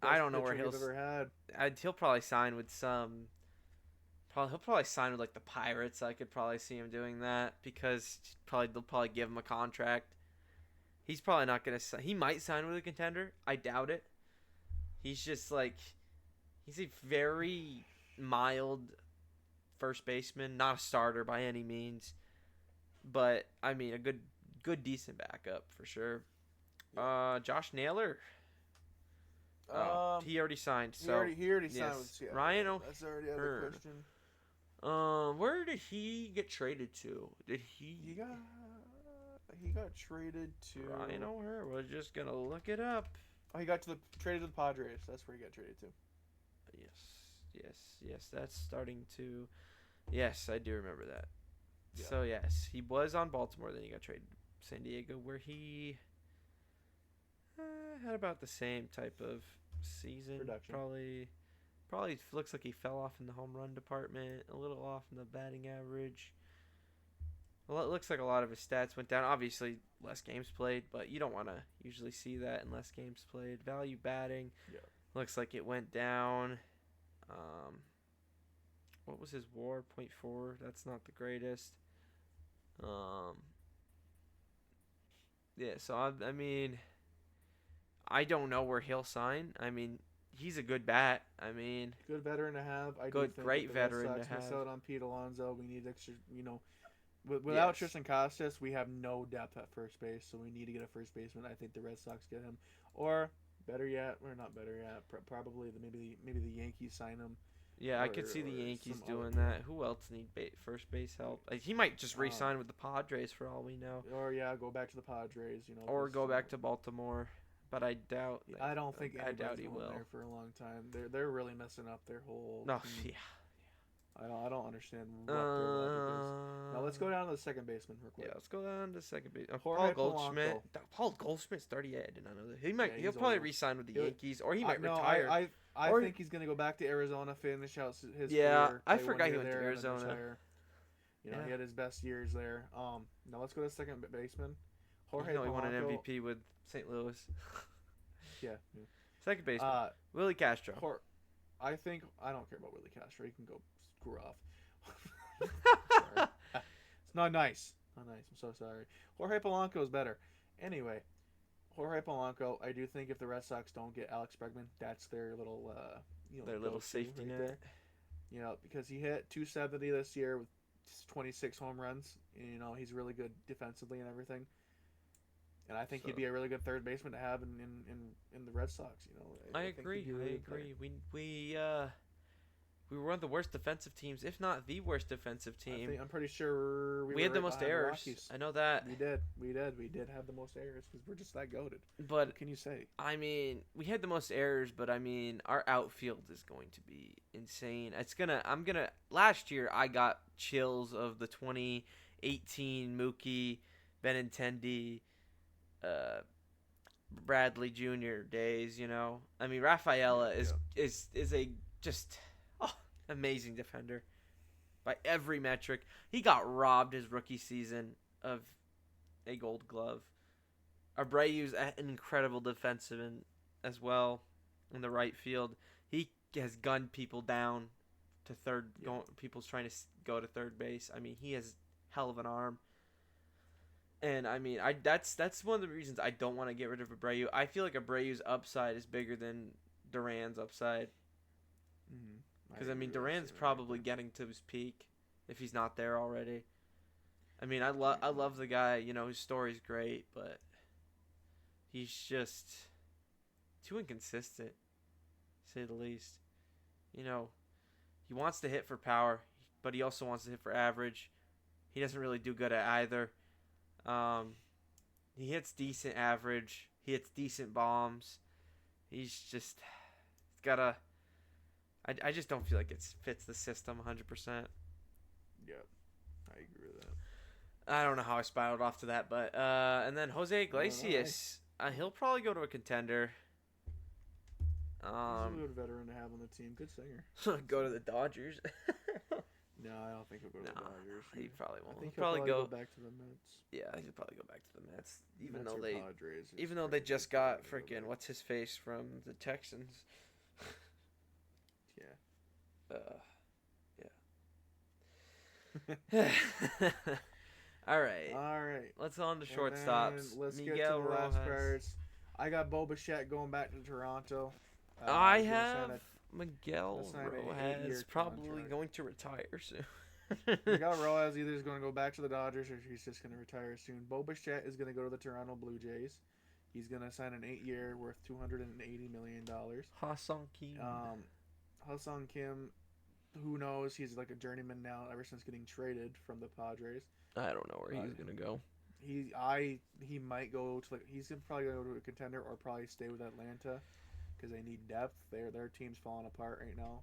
don't know where he'll ever had. He'll probably sign with some. He'll probably sign with like the Pirates. I could probably see him doing that because they'll probably give him a contract. He's probably not gonna. He might sign with a contender. I doubt it. He's just like, he's a very mild first baseman, not a starter by any means, but I mean a good decent backup for sure. Josh Naylor. He already signed. He already signed with Seattle. Ryan O'Hearn. That's already out of the question. Where did he get traded to? He got traded to Ryan O'Hearn. We're just gonna look it up. Oh, he got traded to the Padres. That's where he got traded to. Yes. That's starting to. Yes, I do remember that. Yeah. So yes, he was on Baltimore. Then he got traded to San Diego, where he had about the same type of season. Production. Probably looks like he fell off in the home run department, a little off in the batting average. Well, it looks like a lot of his stats went down. Obviously, less games played, but you don't want to usually see that in less games played. Value batting, looks like it went down. What was his WAR? 0.4. That's not the greatest. So I mean, I don't know where he'll sign. I mean, he's a good bat. I mean, good veteran to have. Great veteran to have. Miss out on Pete Alonso. We need extra. Without Tristan Costas, we have no depth at first base, so we need to get a first baseman. I think the Red Sox get him, or better yet, or not better yet, probably maybe the Yankees sign him. Yeah, I could see the Yankees doing that. Who else need first base help? He might just re-sign with the Padres for all we know. Or go back to the Padres. Or go back to Baltimore. But I doubt. I don't think. I doubt he will. There for a long time. They're really messing up their whole. No, team. I don't understand what their logic is. Now let's go down to the second baseman real quick. Yeah, let's go down to second base. Jorge Paul Goldschmidt. Polanco. Paul Goldschmidt's 38. I did not know that. He'll probably older. re-sign with the Yankees, or he might retire. I think he's gonna go back to Arizona, finish out his career. Yeah, I play forgot he went to there, Arizona. He had his best years there. Now let's go to second baseman. Jorge he Polanco. won an MVP with St. Louis. Yeah. Second baseman. Willie Castro. I don't care about Willie Castro. He can go screw off. It's not nice. I'm so sorry. Jorge Polanco is better. Anyway, Jorge Polanco. I do think if the Red Sox don't get Alex Bregman, that's their little their little safety net. There. Because he hit 270 this year with 26 home runs. He's really good defensively and everything. And I think he'd be a really good third baseman to have in the Red Sox. I agree. We were one of the worst defensive teams, if not the worst defensive team. I'm pretty sure we We were had the right most behind the errors. Rockies. I know that. We did have the most errors because we're just that goated. But What can you say? I mean, we had the most errors, but I mean, our outfield is going to be insane. Last year, I got chills of the 2018 Mookie, Benintendi, uh, Bradley Jr. days. I mean, Rafaela is a just amazing defender by every metric. He got robbed his rookie season of a Gold Glove. Abreu's an incredible defenseman as well in the right field. He has gunned people down to third. People's trying to go to third base. I mean, he has hell of an arm. And I mean, that's one of the reasons I don't want to get rid of Abreu. I feel like Abreu's upside is bigger than Duran's upside. Because I mean, Duran's probably getting to his peak if he's not there already. I mean, I love the guy. His story's great, but he's just too inconsistent, to say the least. He wants to hit for power, but he also wants to hit for average. He doesn't really do good at either. He hits decent average. He hits decent bombs. He's got a. I just don't feel like it fits the system 100%. Yeah, I agree with that. I don't know how I spiraled off to that, but and then Jose Iglesias, he'll probably go to a contender. He's a good veteran to have on the team. Good singer. Go to the Dodgers. No, I don't think he'll go to the Dodgers. He probably won't. I think he'll probably go back to the Mets. Yeah, he'll probably go back to the Mets, Padres, even though they just got freaking what's his face from the Texans. Yeah. Yeah. All right. All right. Let's on to shortstops. Let's Miguel get to the last Rojas. parts. I got Bo Bichette going back to Toronto. I he's gonna have sign Miguel sign an 8-year Rojas probably contract. going to retire soon. Miguel Rojas either is going to go back to the Dodgers or he's just going to retire soon. Bo Bichette is going to go to the Toronto Blue Jays. He's going to sign an 8-year worth $280 million. Ha-Sung Kim. Ha-Sung Kim, who knows? He's like a journeyman now ever since getting traded from the Padres. I don't know where he's going to go. He might go to he's gonna probably go to a contender or probably stay with Atlanta because they need depth. Their team's falling apart right now.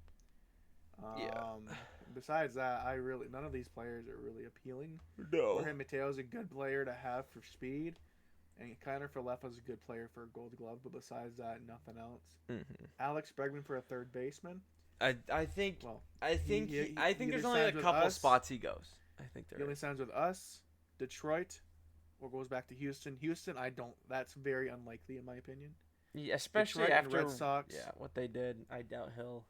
Besides that, none of these players are really appealing. No. Jorge Mateo's a good player to have for speed, and Kiner Falefa's a good player for a Gold Glove. But besides that, nothing else. Mm-hmm. Alex Bregman for a third baseman. I think there's either only a signs with couple us- spots he goes. I think He only signs with us, Detroit, or goes back to Houston. Houston, that's very unlikely in my opinion. Yeah, especially Detroit and after Red Sox. Yeah, what they did, I doubt he'll.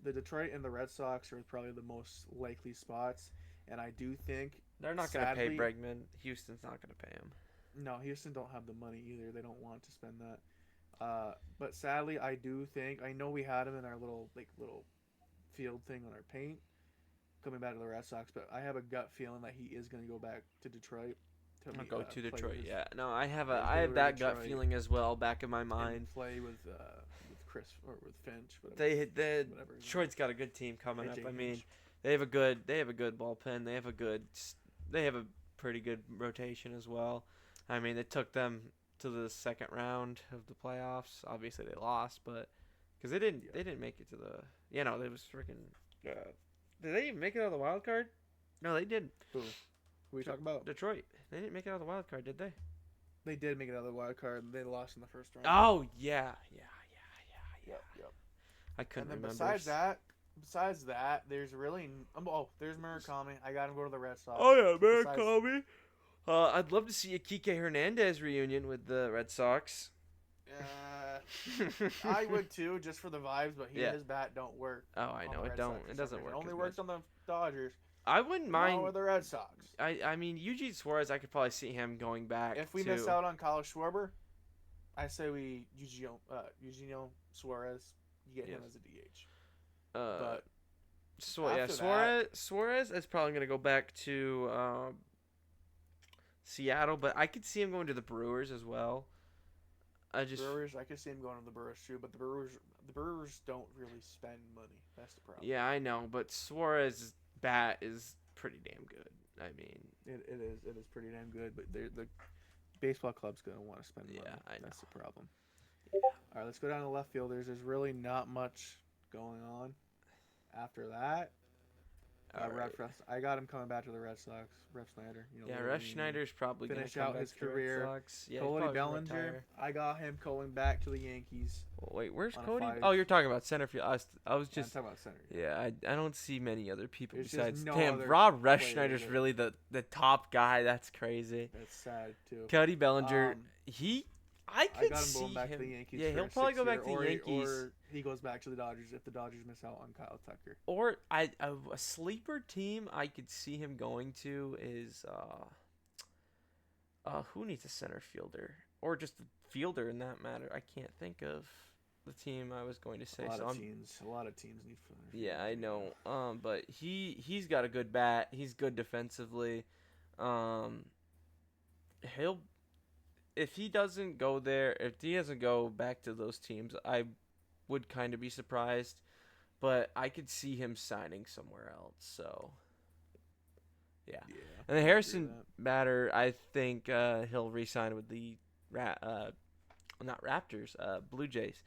The Detroit and the Red Sox are probably the most likely spots, and I do think They're not going to pay sadly- Bregman. Houston's not going to pay him. No, Houston don't have the money either. They don't want to spend that. But sadly, I do think I know we had him in our little field thing on our paint coming back to the Red Sox, but I have a gut feeling that he is going to go back to Detroit. I'll go to play Detroit. with- Yeah, no, I have Yeah, I have go to that gut Detroit. feeling as well, back in my and mind. play with Chris or with Finch. Whatever, They whatever his name Detroit's got a good team coming up. AJ I mean, Hinch. they have a good bullpen. They have a pretty good rotation as well. I mean, it took them to the second round of the playoffs. Obviously, they lost, but because they didn't make it to the they was freaking. Did they even make it out of the wild card? No, they didn't. Who are we talking about? Detroit. They didn't make it out of the wild card, did they? They did make it out of the wild card. They lost in the first round. Oh yeah. Yep. I couldn't And then remember. besides that, there's really there's Murakami. I got him go to the Red Sox. Oh yeah, Besides- Murakami. I'd love to see a Kike Hernandez reunion with the Red Sox. I would too, just for the vibes, but Yeah. his bat don't work. Oh, I on know the it Red don't. Sox for It some doesn't reason. work. It only as works much. on the Dodgers. I wouldn't Not mind. with the Red Sox. I mean, Eugene Suarez. I could probably see him going back. If we to, miss out on Kyle Schwarber, I say we Eugenio Suarez. You get him Yes. as a DH. but after Suarez is probably gonna go back to Seattle, but I could see him going to the Brewers as well. I just Brewers, I could see him going to the Brewers too, but the Brewers don't really spend money. That's the problem. yeah, I know, but Suarez's bat is pretty damn good. I mean, It is pretty damn good, but the baseball club's gonna want to spend money. yeah, I know. That's the problem. All right, let's go down to left fielders. There's really not much going on after that. All right. I got him coming back to the Red Sox. Rep Snyder. Yeah, Rev Schneider's probably going to finish come out back his to the Red career. Sox. Yeah, Cody he's probably gonna Bellinger. retire. I got him going back to the Yankees. Wait, where's on a Cody? 5. Oh, you're talking about center field. I was I'm just. talking about center. Yeah, I don't see many other people There's just besides. no Damn, other Rob players Schneider's that- really the top guy. That's crazy. That's sad too. Cody Bellinger, Um, I I could got him see going back him. to the Yankees. Yeah, for he'll a probably go 6-year, back to the Yankees. or he goes back to the Dodgers if the Dodgers miss out on Kyle Tucker. Or a sleeper team I could see him going to is who needs a center fielder or just a fielder in that matter. I can't think of the team I was going to say. A lot So of I'm teams. A lot of teams need fillers. yeah, I know. But he's got a good bat. He's good defensively. He'll if he doesn't go there, if he doesn't go back to those teams, I would kind of be surprised. But I could see him signing somewhere else. So yeah. Yeah. And the I Harrison agree with batter, I think he'll re-sign with the not Raptors, Blue Jays.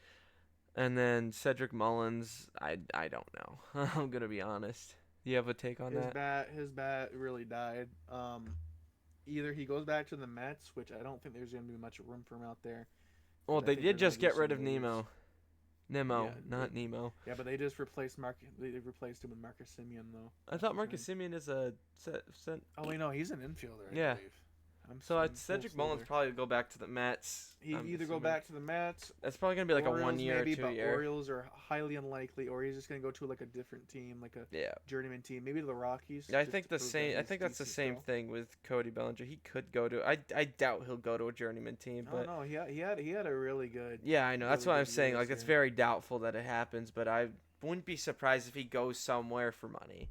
And then Cedric Mullins, I don't know. I'm gonna be honest. You have a take on that? His bat really died. Either he goes back to the Mets, which I don't think there's gonna be much room for him out there. Well, but I they think they're did gonna just do get rid some of moves. Nemo. Nemo, Yeah, not Nemo. Yeah, but they just replaced They replaced him with Marcus Simeon though. I thought Marcus Simeon is a Oh wait, no, he's an infielder. I Yeah. believe. So Cedric Mullins probably go back to the Mets. He I'm either go assuming. back to the Mets. That's probably gonna be like Orioles a 1 year or maybe, 2 but year. Orioles are highly unlikely, or he's just gonna go to like a different team, like a Yeah. journeyman team, maybe the Rockies. Yeah, I just think to the prove same. that I he's think that's the decent same still. thing with Cody Bellinger. He could go to. I doubt he'll go to a journeyman team, Oh but no, he had a really good. yeah, I know. That's really what I'm good saying. year Like, this it's year. very doubtful that it happens, but I wouldn't be surprised if he goes somewhere for money.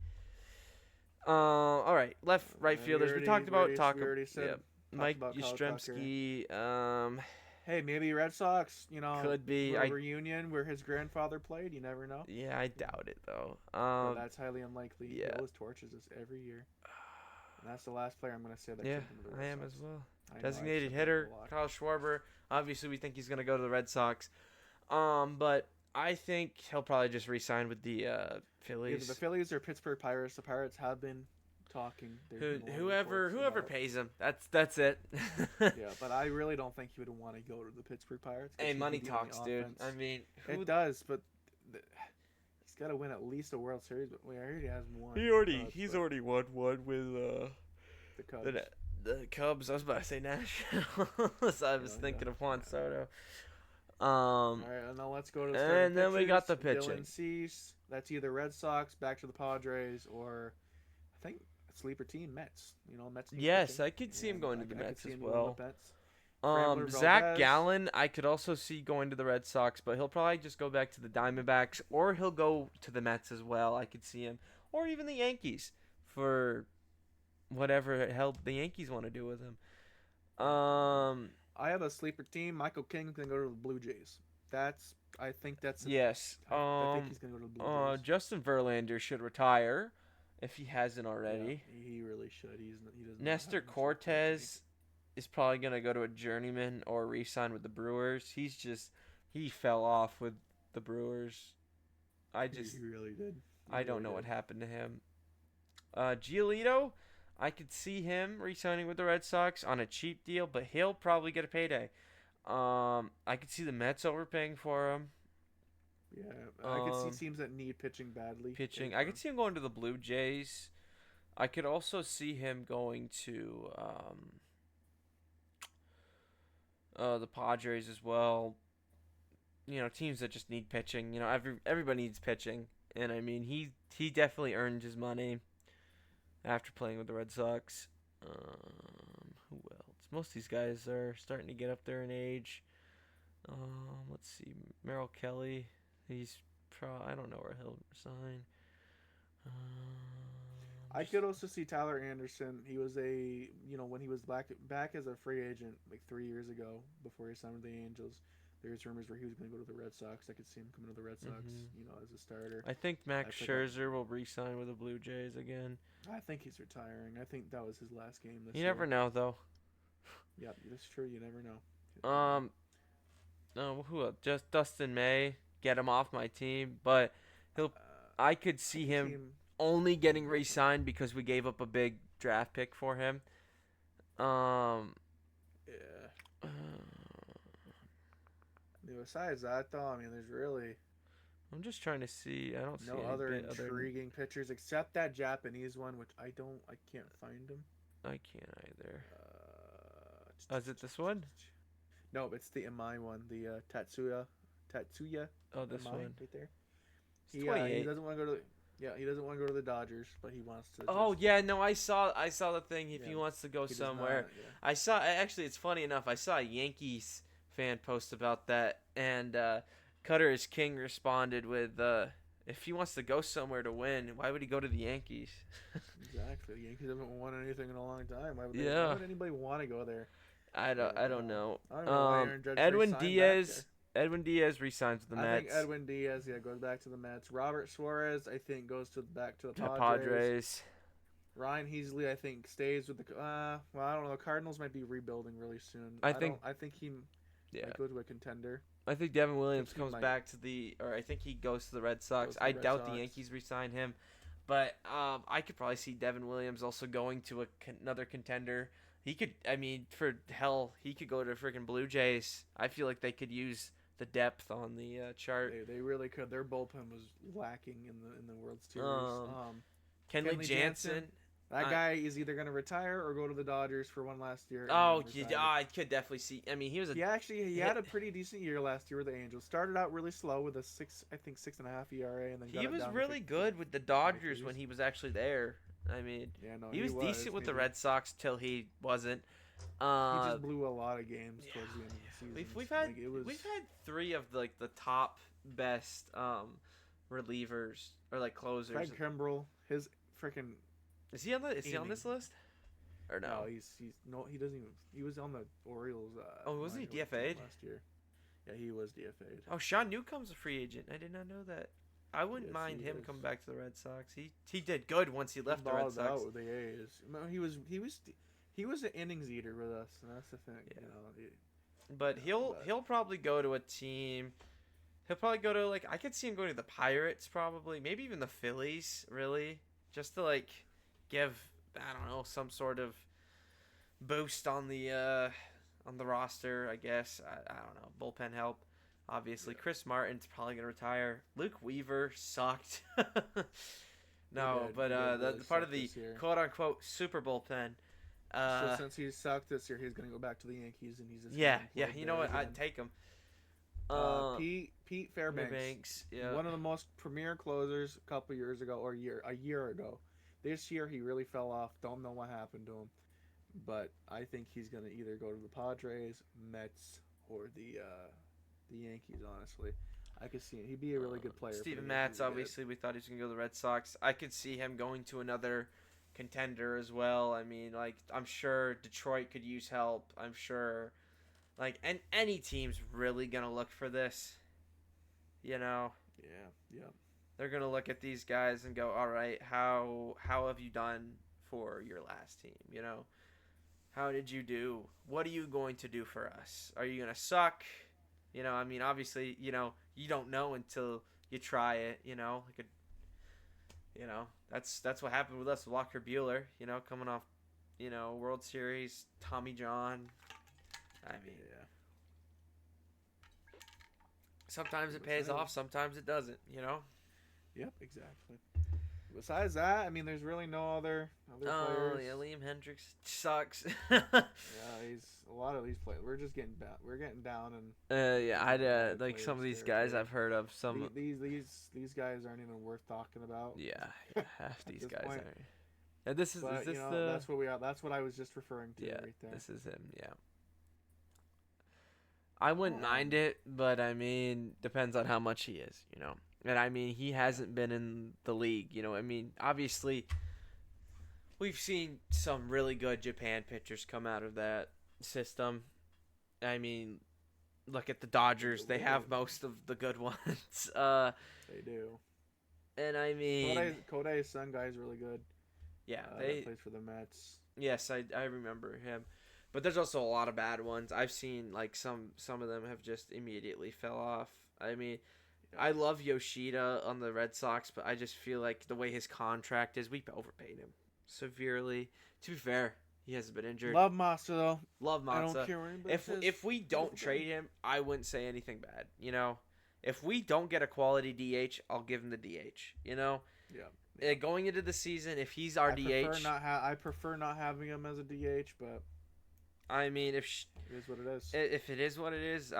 All right, right fielders. We talked about We talking. already said. Yeah, Mike about Kyle Yastrzemski. Hey, maybe Red Sox. Could be. A reunion where his grandfather played. You never know. Yeah, I doubt it though. But that's highly unlikely. yeah. He always torches us every year. And that's the last player I'm gonna say that. Yeah, came from the Red I am Sox. as well. I know, I Designated accept that hitter a lot. Kyle Schwarber. Obviously, we think he's gonna go to the Red Sox. But I think he'll probably just re-sign with the Phillies. Either the Phillies or Pittsburgh Pirates. The Pirates have been talking. There's been a lot of Whoever reports about- pays him. That's it. Yeah, but I really don't think he would want to go to the Pittsburgh Pirates. 'cause Hey, he'd money be on the talks, dude. offense. I mean, It does, but he's got to win at least a World Series. But I heard he has one. he's but already won one with the Cubs. the Cubs. I was about to say Nationals. I was Yeah, thinking yeah. of Juan Soto. All right, and now let's go to the and then we got the pitchers. pitching. Dylan Cease. That's either Red Sox back to the Padres, or I think a sleeper team Mets. Mets. need Yes, pitching. I could see him And going to I the could Mets see as him going to well. the Mets. Framber Zach Valdez. Gallen, I could also see going to the Red Sox, but he'll probably just go back to the Diamondbacks, or he'll go to the Mets as well. I could see him, or even the Yankees for whatever hell the Yankees want to do with him. I have a sleeper team. Michael King's gonna go to the Blue Jays. I think that's. Yes. I think he's gonna go to the Blue Jays. Justin Verlander should retire if he hasn't already. Yeah, he really should. He doesn't. Nestor have much Cortez is probably gonna go to a journeyman or re-sign with the Brewers. He fell off with the Brewers. He really did. I don't know what happened to him. Giolito, I could see him re-signing with the Red Sox on a cheap deal, but he'll probably get a payday. I could see the Mets overpaying for him. Yeah, I could see teams that need pitching badly. I could see him going to the Blue Jays. I could also see him going to the Padres as well. Teams that just need pitching. Everybody needs pitching, and I mean he definitely earned his money after playing with the Red Sox. Who else? Most of these guys are starting to get up there in age. Let's see, Merrill Kelly. I don't know where he'll resign. I could also see Tyler Anderson. He was when he was back as a free agent like 3 years ago before he signed with the Angels. There's rumors where he was going to go to the Red Sox. I could see him coming to the Red Sox, as a starter. I think Max I forgot. Scherzer will re-sign with the Blue Jays again. I think he's retiring. I think that was his last game this You year. never know, though. Yep, that's true. You never know. No, who else? Just Dustin May, get him off my team, but he'll. I could see him only getting re-signed because we gave up a big draft pick for him. Yeah. Besides that, though, I mean, there's really I'm just trying to see. I don't see no any other bit intriguing pitchers except that Japanese one, which I can't find him. I can't either. Is it this one? No, it's the Imai one, the Tatsuya. Oh, this Imai, one. right there. It's 28. He doesn't want to go to. He doesn't want to go to the Dodgers, but he wants to. Oh yeah, no, I saw the thing. If he wants to go somewhere, I saw. Actually, it's funny enough. I saw a Yankees fan post about that, and Cutter is King responded with, "If he wants to go somewhere to win, why would he go to the Yankees?" Exactly. The Yankees haven't won anything in a long time. Why would anybody want to go there? I don't know. I don't know why Aaron Judge Edwin Diaz. Edwin Diaz resigns with the Mets. I think Edwin Diaz, goes back to the Mets. Robert Suarez, I think, goes back to the Padres. Padres. Ryan Heasley, I think, stays with the. I don't know. The Cardinals might be rebuilding really soon. I think he might go to a contender. I think Devin Williams comes back to or I think he goes to the Red Sox. I doubt the Yankees re-sign him, but I could probably see Devin Williams also going to another contender. He could, he could go to freaking Blue Jays. I feel like they could use the depth on the chart. They really could. Their bullpen was lacking in the World Series. Kenley Jansen. That guy is either going to retire or go to the Dodgers for one last year. Oh, I could definitely see. I mean, he had a pretty decent year last year with the Angels. Started out really slow with a 6.5 ERA, and then he was really good with the Dodgers when he was actually there. I mean, he was decent with the Red Sox till he wasn't. He just blew a lot of games towards the end of the season. We've had three of the top best relievers or closers. Craig Kimbrell, his freaking. Is he on this list? Or no? No, he doesn't even. He was on the Orioles. Wasn't he DFA'd last year? Yeah, he was DFA'd. Oh, Sean Newcomb's a free agent. I did not know that. I wouldn't mind him coming back to the Red Sox. He did good once he left the Red Sox. With the A's. He was an innings eater with us, and that's the thing. Yeah. But he'll probably go to a team. He'll probably go to I could see him going to the Pirates probably, maybe even the Phillies. Really, just to give some sort of boost on the roster. I guess I don't know, bullpen help. Obviously, Chris Martin's probably gonna retire. Luke Weaver sucked. No, but the part of the quote unquote super bullpen. So since he sucked this year, he's gonna go back to the Yankees, and he's just yeah. You know what? I'd take him. Pete Fairbanks, one of the most premier closers a couple years ago, or a year ago. This year he really fell off. Don't know what happened to him, but I think he's gonna either go to the Padres, Mets, or the Yankees. Honestly, I could see him. He'd be a really good player. Steven Matz, obviously, we thought he was gonna go to the Red Sox. I could see him going to another contender as well. I mean, I'm sure Detroit could use help. I'm sure, and any team's really gonna look for this. Yeah. They're gonna look at these guys and go, all right, how have you done for your last team? How did you do? What are you going to do for us? Are you gonna suck? I mean, obviously, you don't know until you try it. That's what happened with us, Walker Buehler. Coming off, World Series, Tommy John. I mean, sometimes it pays off, sometimes it doesn't. Yep, exactly. Besides that, I mean, there's really no other players. Oh yeah, Liam Hendricks sucks. Yeah, he's a lot of these players. We're just getting down. We're getting down and. Yeah, I'd some of these guys I've heard of. Some these guys aren't even worth talking about. Yeah, half these guys aren't. And this is this the? That's what we are. That's what I was just referring to. Yeah, right there. This is him. Yeah. I wouldn't mind it, but I mean, depends on how much he is, And I mean, he hasn't been in the league, I mean, obviously, we've seen some really good Japan pitchers come out of that system. I mean, look at the Dodgers. They have most of the good ones. They do. And I mean, Kodai's son guy is really good. yeah, That plays for the Mets. Yes, I remember him. But there's also a lot of bad ones. I've seen like some of them have just immediately fell off. I mean, I love Yoshida on the Red Sox, but I just feel like the way his contract is, we overpaid him severely. To be fair, he hasn't been injured. Love Matza though. Love Matza. I don't care what anybody says. If we don't trade him, I wouldn't say anything bad. You know, if we don't get a quality DH, I'll give him the DH. You know. Yeah. Going into the season, if he's our DH, I prefer not having him as a DH, but I mean, it is what it is. If it is what it is,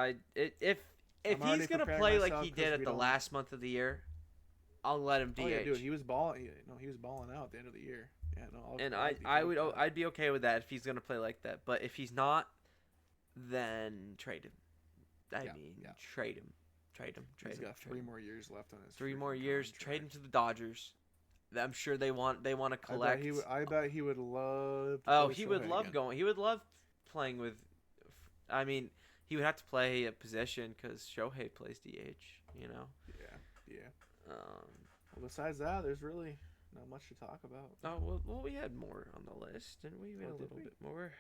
if he's gonna play like he did at the last month of the year, I'll let him DH. Oh, yeah, dude, he was balling. He was balling out at the end of the year. Yeah, no. I'd be okay with that if he's gonna play like that. But if he's not, then trade him. Trade him. He's got 3 more years left on his. 3 more years. Contract. Trade him to the Dodgers. I'm sure they want to collect. I bet he would love. He would love again. Going. He would love playing with. I mean, he would have to play a position because Shohei plays DH. You know. Yeah. Well, besides that, there's really not much to talk about. Oh well, we had more on the list, didn't we? We had a little bit more.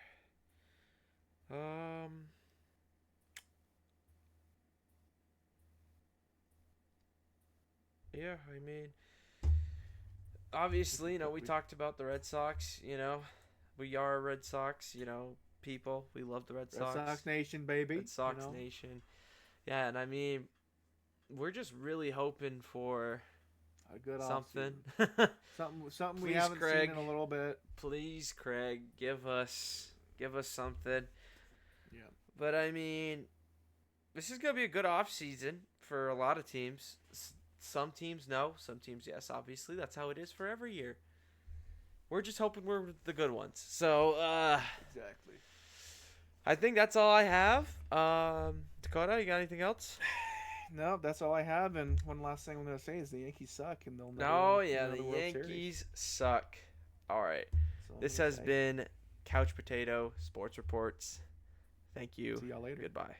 Yeah, I mean, obviously, we talked about the Red Sox. We are Red Sox. People. We love the Red Sox. Red Sox Nation, baby. Red Sox Nation. Yeah, and I mean, we're just really hoping for a good something. something we haven't seen in a little bit. Please, Craig, give us something. Yeah. But I mean, this is gonna be a good off season for a lot of teams. Some teams no, some teams yes. Obviously, that's how it is for every year. We're just hoping we're the good ones. So exactly. I think that's all I have. Dakota, you got anything else? No, that's all I have. And one last thing I'm gonna say is the Yankees suck, and they'll never. Oh yeah, the Yankees suck. All right, this has been Couch Potato Sports Reports. Thank you. See y'all later. Goodbye.